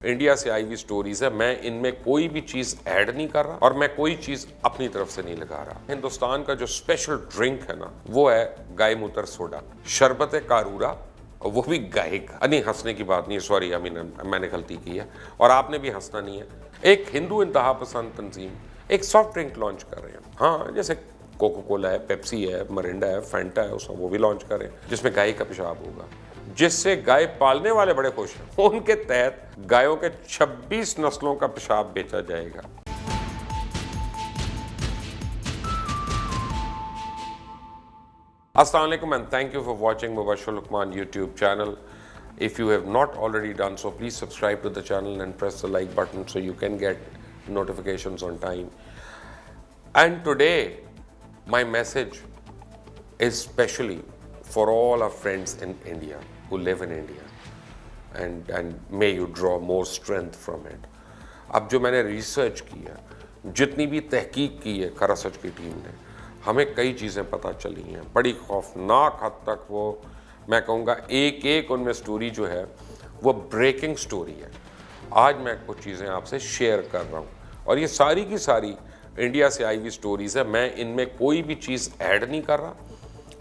India से आई हुई stories है। मैं इनमें कोई भी चीज ऐड नहीं कर रहा और मैं कोई चीज अपनी तरफ से नहीं लगा रहा। हिंदुस्तान का जो स्पेशल ड्रिंक है ना, वो है गाय मूत्र सोडा, शरबत कारूरा, और वो भी गाय का। नहीं, हंसने की बात नहीं है, सॉरी, मैंने गलती की है और आपने भी हंसना नहीं है। एक हिंदू इंतहा पसंद तंजीम एक सॉफ्ट ड्रिंक लॉन्च कर रहे हैं। हाँ, जैसे कोको कोला है, पेप्सी है, मरिंडा है, फैंटा है, उसमें वो भी लॉन्च कर रहे हैं, जिसमें गाय का पेशाब होगा, जिससे गाय पालने वाले बड़े खुश हैं। उनके तहत गायों के 26 नस्लों का पेशाब बेचा जाएगा। Assalamu alaikum and thank you for watching Mubashir Luqman YouTube channel. If you have not already done so, please subscribe to the channel and press the like button so you can get notifications on time. And today, my message is specially for all our friends in India who live in India, and may you draw more strength from it. अब जो मैंने research की है, जितनी भी तहकीक की है खरा सच की टीम ने, हमें कई चीज़ें पता चली हैं। बड़ी खौफनाक हद तक वो, मैं कहूँगा एक एक उनमें स्टोरी जो है वो ब्रेकिंग स्टोरी है। आज मैं कुछ चीज़ें आपसे शेयर कर रहा हूँ और ये सारी की सारी इंडिया से आई हुई स्टोरीज़ है। मैं इनमें कोई भी चीज़ ऐड नहीं कर रहा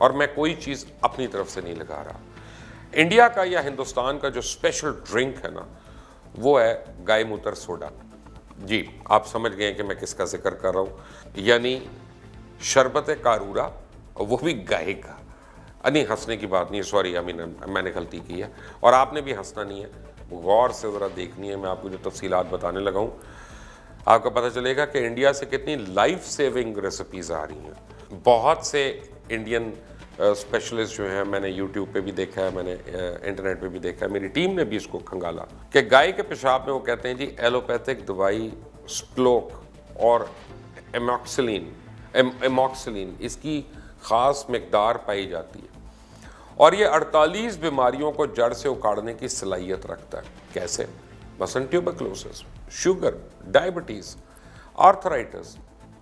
और मैं कोई चीज़ अपनी तरफ से नहीं लगा रहा। इंडिया का या हिंदुस्तान का जो स्पेशल ड्रिंक है ना, वो है गाय मूत्र सोडा। जी, आप समझ गए कि मैं किसका जिक्र कर रहा हूँ, यानी शरबत कारूरा, और वो भी गाय का। नहीं, हंसने की बात नहीं है, सॉरी, मैंने गलती की है और आपने भी हंसना नहीं है, गौर से ज़रा देखनी है। मैं आपको जो तफसीलात बताने लगा हूँ, आपको पता चलेगा कि इंडिया से कितनी लाइफ सेविंग रेसिपीज़ आ रही हैं। बहुत से इंडियन स्पेशलिस्ट जो हैं, मैंने यूट्यूब पे भी देखा है, मैंने इंटरनेट पे भी देखा है, मेरी टीम ने भी इसको खंगाला कि गाय के पेशाब में वो कहते हैं जी एलोपैथिक दवाई स्प्लोक और एमॉक्सिलिन इसकी ख़ास मकदार पाई जाती है और ये 48 बीमारियों को जड़ से उखाड़ने की सलाहियत रखता है। कैसे? मसलन tuberculosis, sugar, diabetes, arthritis,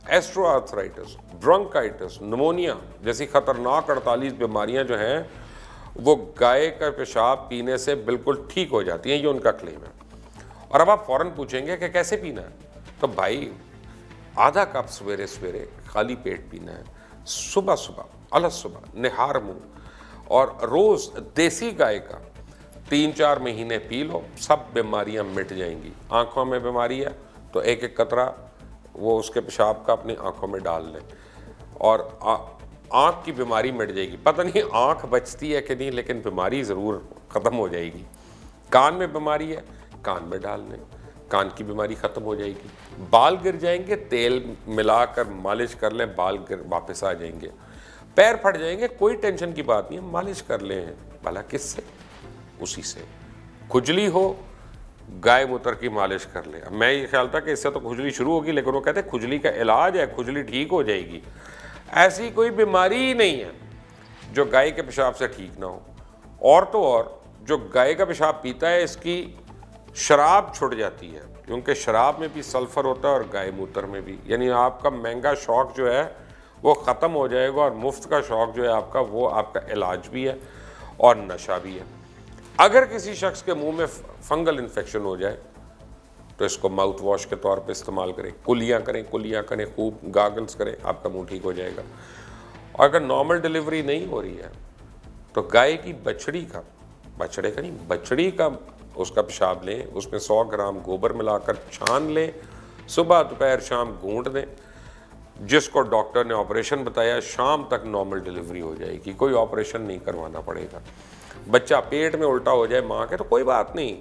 osteoarthritis, bronchitis, pneumonia जैसी ख़तरनाक 48 बीमारियां जो हैं वो गाय का पेशाब पीने से बिल्कुल ठीक हो जाती हैं, ये उनका क्लेम है। और अब आप फ़ौरन पूछेंगे कि कैसे पीना है, तो भाई आधा कप सवेरे सवेरे खाली पेट पीना है, सुबह सुबह अलग सुबह निहार मुँह, और रोज़ देसी गाय का 3-4 महीने पी लो, सब बीमारियां मिट जाएंगी। आँखों में बीमारी है तो एक एक कतरा वो उसके पेशाब का अपनी आँखों में डाल लें और आँख की बीमारी मिट जाएगी। पता नहीं आँख बचती है कि नहीं, लेकिन बीमारी ज़रूर ख़त्म हो जाएगी। कान में बीमारी है, कान में डाल लें, कान की बीमारी ख़त्म हो जाएगी। बाल गिर जाएंगे, तेल मिलाकर मालिश कर लें, बाल गिर वापस आ जाएंगे। पैर फट जाएंगे, कोई टेंशन की बात नहीं है, मालिश कर लें। भला किससे? उसी से। खुजली हो, गाय मूत्र की मालिश कर ले। अब मैं ये ख्याल था कि इससे तो खुजली शुरू होगी, लेकिन वो कहते हैं खुजली का इलाज है, खुजली ठीक हो जाएगी। ऐसी कोई बीमारी ही नहीं है जो गाय के पेशाब से ठीक ना हो। और तो और जो गाय का पेशाब पीता है, इसकी शराब छुट जाती है, क्योंकि शराब में भी सल्फ़र होता है और गाय मूत्र में भी। यानी आपका महंगा शौक़ जो है वो ख़त्म हो जाएगा और मुफ्त का शौक़ जो है आपका, वो आपका इलाज भी है और नशा भी है। अगर किसी शख्स के मुंह में फंगल इन्फेक्शन हो जाए तो इसको माउथ वॉश के तौर पे इस्तेमाल करें, कुलियाँ करें, खूब गागल्स करें, आपका मुंह ठीक हो जाएगा। और अगर नॉर्मल डिलीवरी नहीं हो रही है तो गाय की बछड़ी का उसका पेशाब लें, उसमें 100 ग्राम गोबर मिलाकर छान लें, सुबह दोपहर शाम घूंट दें। जिसको डॉक्टर ने ऑपरेशन बताया, शाम तक नॉर्मल डिलीवरी हो जाएगी, कोई ऑपरेशन नहीं करवाना पड़ेगा। बच्चा पेट में उल्टा हो जाए माँ के तो कोई बात नहीं,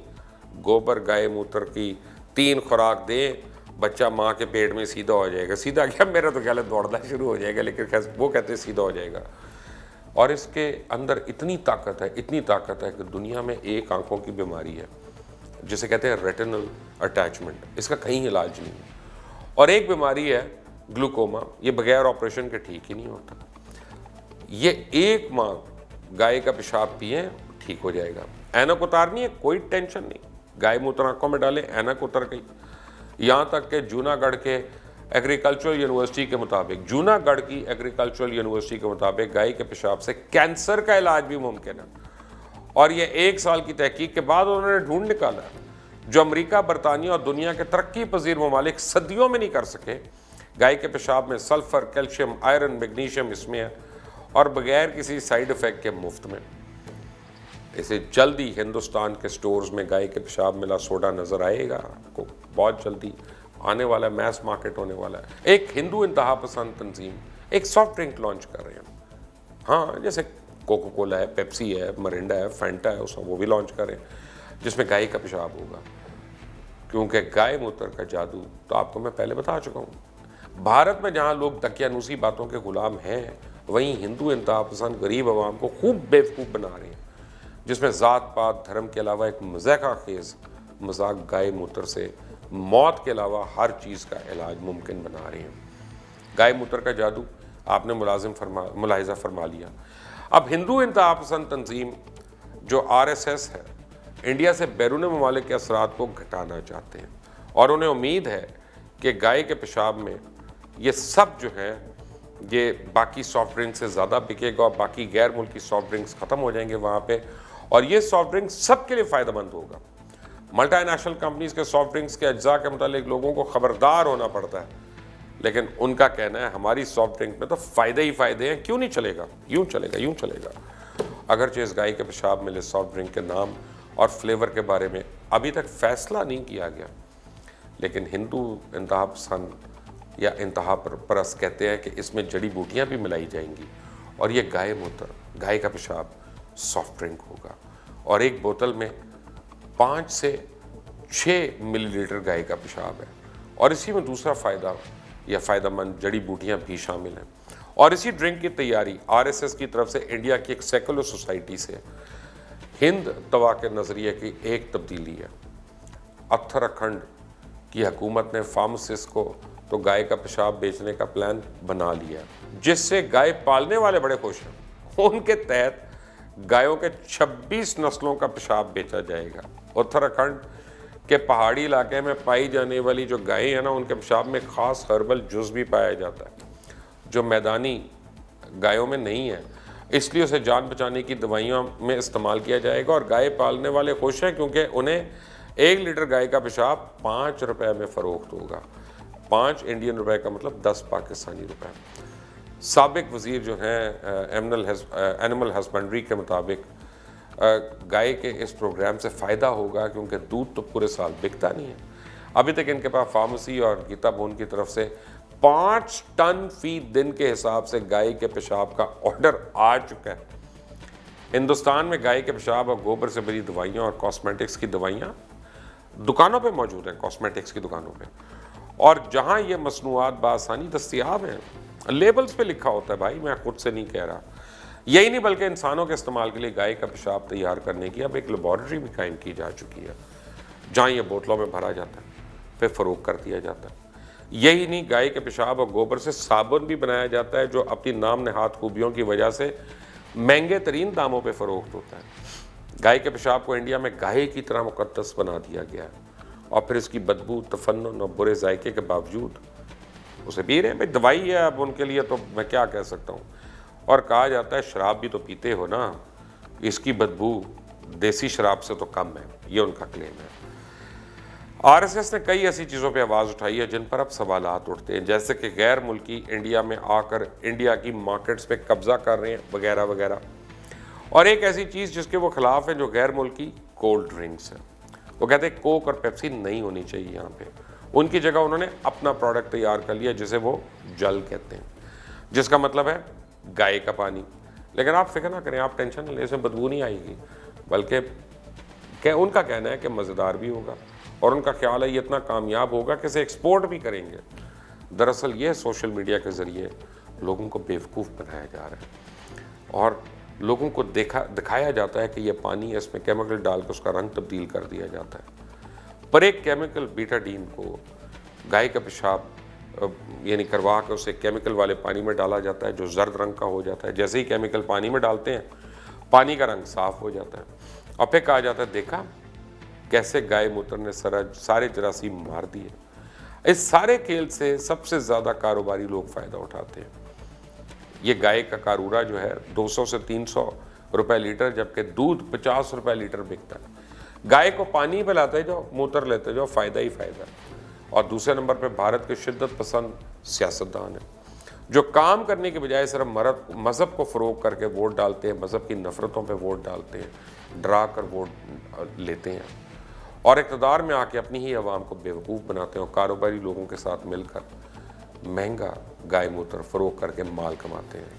गोबर गाय मूत्र की 3 खुराक दें, बच्चा माँ के पेट में सीधा हो जाएगा। सीधा क्या, मेरा तो ख्याल है दौड़ना शुरू हो जाएगा, लेकिन वो कहते हैं सीधा हो जाएगा। और इसके अंदर इतनी ताकत है कि दुनिया में एक आंखों की बीमारी है जिसे कहते हैं रेटिनल अटैचमेंट, इसका कहीं इलाज नहीं है। और एक बीमारी है ग्लूकोमा, ये बगैर ऑपरेशन के ठीक ही नहीं होता। ये एक माह गाय का पेशाब पिए, ठीक हो जाएगा। ऐनक उतारनी है, कोई टेंशन नहीं, गाय मूत्र आंखों में डालें, ऐनक उतर गई। यहाँ तक कि जूनागढ़ के एग्रीकल्चरल यूनिवर्सिटी के मुताबिक गाय के पेशाब से कैंसर का इलाज भी मुमकिन है। और ये 1 साल की तहकीक के बाद उन्होंने ढूंढ निकाला जो अमेरिका, बरतानिया और दुनिया के तरक्की पजीर ममालिक सदियों में नहीं कर सके। गाय के पेशाब में सल्फर, कैल्शियम, आयरन, मैग्नीशियम इसमें है और बगैर किसी साइड इफेक्ट के मुफ्त में। इसे जल्दी हिंदुस्तान के स्टोर्स में गाय के पेशाब मिला सोडा नज़र आएगा आपको, बहुत जल्दी आने वाला है, मैस मार्केट होने वाला है। एक हिंदू इंतहा पसंद तंजीम एक सॉफ्ट ड्रिंक लॉन्च कर रहे हैं। हाँ, जैसे कोको कोला है, पेप्सी है, मरिंडा है, फैंटा है, उसमें वो भी लॉन्च करें जिसमें गाय का पेशाब होगा, क्योंकि गाय मूत्र का जादू तो आपको मैं पहले बता चुका हूँ। भारत में जहाँ लोग दकियानूसी बातों के गुलाम हैं, वहीं हिंदू इंतहा पसंद गरीब आवाम को खूब बेवकूफ़ बना रहे हैं, जिसमें ज़ात पात धर्म के अलावा एक मज़ाक़ा खेज़ मजाक गाय मूत्र से मौत के अलावा हर चीज़ का इलाज मुमकिन बना रहे हैं। गाय मूत्र का जादू आपने मुलाहिज़ा फरमा लिया। अब हिंदू इंतहा पसंद तंजीम जो RSS है, इंडिया से बैरून ममालिक के असरात को घटाना चाहते हैं और उन्हें उम्मीद है कि गाय के पेशाब में ये सब जो है ये बाकी सॉफ्ट ड्रिंक से ज़्यादा बिकेगा और बाकी गैर मुल्की सॉफ्ट ड्रिंक्स ख़त्म हो जाएंगे वहाँ पे, और ये सॉफ्ट ड्रिंक सबके लिए फ़ायदेमंद होगा। मल्टीनेशनल कंपनीज़ के सॉफ्ट ड्रिंक्स के अज्जा के मुतालिक लोगों को ख़बरदार होना पड़ता है, लेकिन उनका कहना है हमारी सॉफ्ट ड्रिंक में तो फ़ायदे ही फ़ायदे हैं, क्यों नहीं चलेगा, यूँ चलेगा, यूँ चलेगा। अगरचे इस गाय के पेशाब मिले सॉफ्ट ड्रिंक के नाम और फ्लेवर के बारे में अभी तक फैसला नहीं किया गया, लेकिन हिंदू इंतहा पसंद या इंतहा परस्त कहते हैं कि इसमें जड़ी बूटियाँ भी मिलाई जाएंगी और ये गाय मूत्र, गाय का पेशाब सॉफ्ट ड्रिंक होगा और एक बोतल में 5 से 6 मिलीलीटर गाय का पेशाब है और इसी में दूसरा फ़ायदा या फ़ायदेमंद जड़ी बूटियाँ भी शामिल हैं। और इसी ड्रिंक की तैयारी RSS की तरफ से इंडिया की एक सेकुलर सोसाइटी से हिंद तवा के नज़रिए की एक तब्दीली है। उत्तराखंड की हुकूमत ने फार्मासिस्ट को तो गाय का पेशाब बेचने का प्लान बना लिया, जिससे गाय पालने वाले बड़े खुश हैं। उनके तहत गायों के 26 नस्लों का पेशाब बेचा जाएगा। उत्तराखंड के पहाड़ी इलाके में पाई जाने वाली जो गायें हैं ना, उनके पेशाब में ख़ास हर्बल जुज़ भी पाया जाता है जो मैदानी गायों में नहीं है, इसलिए उसे जान बचाने की दवाइयों में इस्तेमाल किया जाएगा। और गाय पालने वाले खुश हैं क्योंकि उन्हें 1 लीटर गाय का पेशाब 5 रुपए में फ़रोख्त होगा। 5 इंडियन रुपए का मतलब 10 पाकिस्तानी रुपए। साबिक वज़ीर जो हैं एनिमल हस्बेंड्री के मुताबिक गाय के इस प्रोग्राम से फ़ायदा होगा क्योंकि दूध तो पूरे साल बिकता नहीं है। अभी तक इनके पास फार्मेसी और गीता भवन की तरफ से 5 टन फी दिन के हिसाब से गाय के पेशाब का ऑर्डर आ चुका है। हिंदुस्तान में गाय के पेशाब और गोबर से बनी दवाइयाँ और कॉस्मेटिक्स की दवाइयाँ दुकानों पे मौजूद हैं, कॉस्मेटिक्स की दुकानों पे, और जहाँ ये मसनूआत बासानी दस्तियाब हैं, लेबल्स पे लिखा होता है, भाई मैं खुद से नहीं कह रहा। यही नहीं बल्कि इंसानों के इस्तेमाल के लिए गाय का पेशाब तैयार करने की अब एक लेबॉरेटरी भी कायम की जा चुकी है, जहाँ ये बोतलों में भरा जाता है फिर फ़रोख्त कर दिया जाता है। यही नहीं, गाय के पेशाब और गोबर से साबुन भी बनाया जाता है जो अपनी नाम नहाद खूबियों की वजह से महंगे तरीन दामों पर फ़रोख्त होता है। गाय के पेशाब को इंडिया में गाय की तरह मुकद्दस बना दिया गया है और फिर इसकी बदबू, तफन्नुन और बुरे जायके के बावजूद उसे पी रहे हैं। भाई दवाई है अब उनके लिए, तो मैं क्या कह सकता हूँ। और कहा जाता है शराब भी तो पीते हो ना, इसकी बदबू देसी शराब से तो कम है, ये उनका क्लेम है। RSS ने कई ऐसी चीज़ों पे आवाज़ उठाई है जिन पर अब सवालात उठते हैं, जैसे कि गैर मुल्की इंडिया में आकर इंडिया की मार्केट्स पे कब्जा कर रहे हैं वगैरह वगैरह। और एक ऐसी चीज़ जिसके वो खिलाफ है जो गैर मुल्की कोल्ड ड्रिंक्स है। वो कहते हैं कोक और पेप्सी नहीं होनी चाहिए यहाँ पे, उनकी जगह उन्होंने अपना प्रोडक्ट तैयार कर लिया जिसे वो जल कहते हैं, जिसका मतलब है गाय का पानी। लेकिन आप फिक्र ना करें, आप टेंशन न लें, इसमें बदबू नहीं आएगी, बल्कि उनका कहना है कि मज़ेदार भी होगा और उनका ख्याल है ये इतना कामयाब होगा कि इसे एक्सपोर्ट भी करेंगे। दरअसल ये सोशल मीडिया के ज़रिए लोगों को बेवकूफ़ बनाया जा रहा है और लोगों को दिखाया जाता है कि ये पानी है, इसमें केमिकल डाल के उसका रंग तब्दील कर दिया जाता है। पर एक केमिकल बीटाडीन को गाय का पेशाब यानी करवा के उसे केमिकल वाले पानी में डाला जाता है जो जर्द रंग का हो जाता है। जैसे ही केमिकल पानी में डालते हैं पानी का रंग साफ हो जाता है और फिर कहा जाता है देखा कैसे गाय मूत्र ने सारे जरासीम मार दिए। इस सारे खेल से सबसे ज़्यादा कारोबारी लोग फ़ायदा उठाते हैं। ये गाय का कारूरा जो है 200 से 300 रुपए लीटर, जबकि दूध 50 रुपए लीटर बिकता है। गाय को पानी पिलाते जाओ, मूत्र लेते जाओ, फ़ायदा ही फ़ायदा। और दूसरे नंबर पे भारत के शिद्दत पसंद सियासतदान है जो काम करने के बजाय सिर्फ मज़हब को फ़रोग करके वोट डालते हैं, मज़हब की नफ़रतों पे वोट डालते हैं, डरा कर वोट लेते हैं और इक़्तिदार में आके अपनी ही आवाम को बेवकूफ़ बनाते हैं और कारोबारी लोगों के साथ मिलकर महंगा गाय मूत्र फ़रोग करके माल कमाते हैं।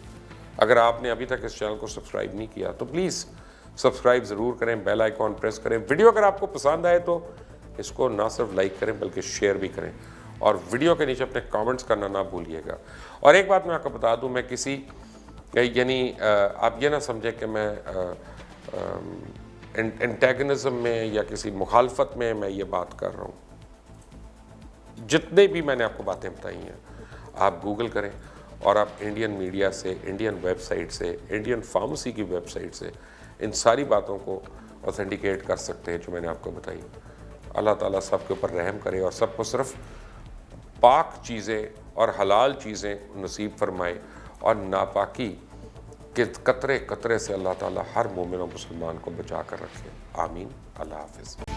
अगर आपने अभी तक इस चैनल को सब्सक्राइब नहीं किया तो प्लीज़ सब्सक्राइब ज़रूर करें, बेल आइकॉन प्रेस करें। वीडियो अगर आपको पसंद आए तो इसको ना सिर्फ लाइक करें बल्कि शेयर भी करें और वीडियो के नीचे अपने कमेंट्स करना ना भूलिएगा। और एक बात मैं आपको बता दूं, मैं किसी यानी आप ये ना समझें कि मैं एंटेगनिज्म में या किसी मुखालफत में मैं ये बात कर रहा हूँ। जितने भी मैंने आपको बातें बताई हैं आप गूगल करें और आप इंडियन मीडिया से, इंडियन वेबसाइट से, इंडियन फार्मेसी की वेबसाइट से इन सारी बातों को ऑथेंटिकेट कर सकते हैं जो मैंने आपको बताई। अल्लाह ताला सबके ऊपर रहम करे और सबको सिर्फ पाक चीज़ें और हलाल चीज़ें नसीब फरमाए और नापाकी के कतरे कतरे से अल्लाह ताला हर मोमिन और मुसलमान को बचा कर रखे। आमीन। अल्लाह हाफ़िज़।